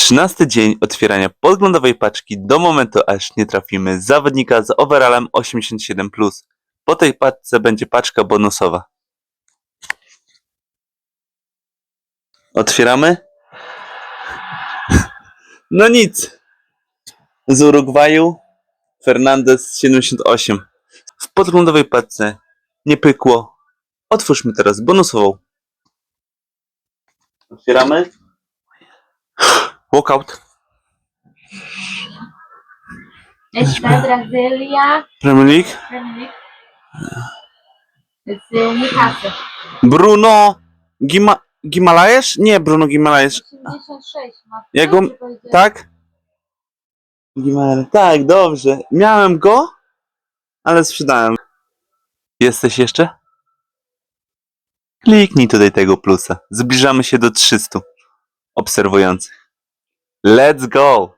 13 dzień otwierania podglądowej paczki do momentu, aż nie trafimy zawodnika z overallem 87+. Po tej paczce będzie paczka bonusowa. Otwieramy? No nic. Z Urugwaju Fernandez 78. W podglądowej paczce nie pykło. Otwórzmy teraz bonusową. Otwieramy. Walkout. Esta Brasília, Premier League. z Newcastle. Bruno Guimaraes? Nie, Bruno Guimaraes. 86 ma. Jego... Tak? Guimaraes. Tak, dobrze. Miałem go, ale sprzedałem. Jesteś jeszcze? Kliknij tutaj tego plusa. Zbliżamy się do 300 obserwujących. Let's go!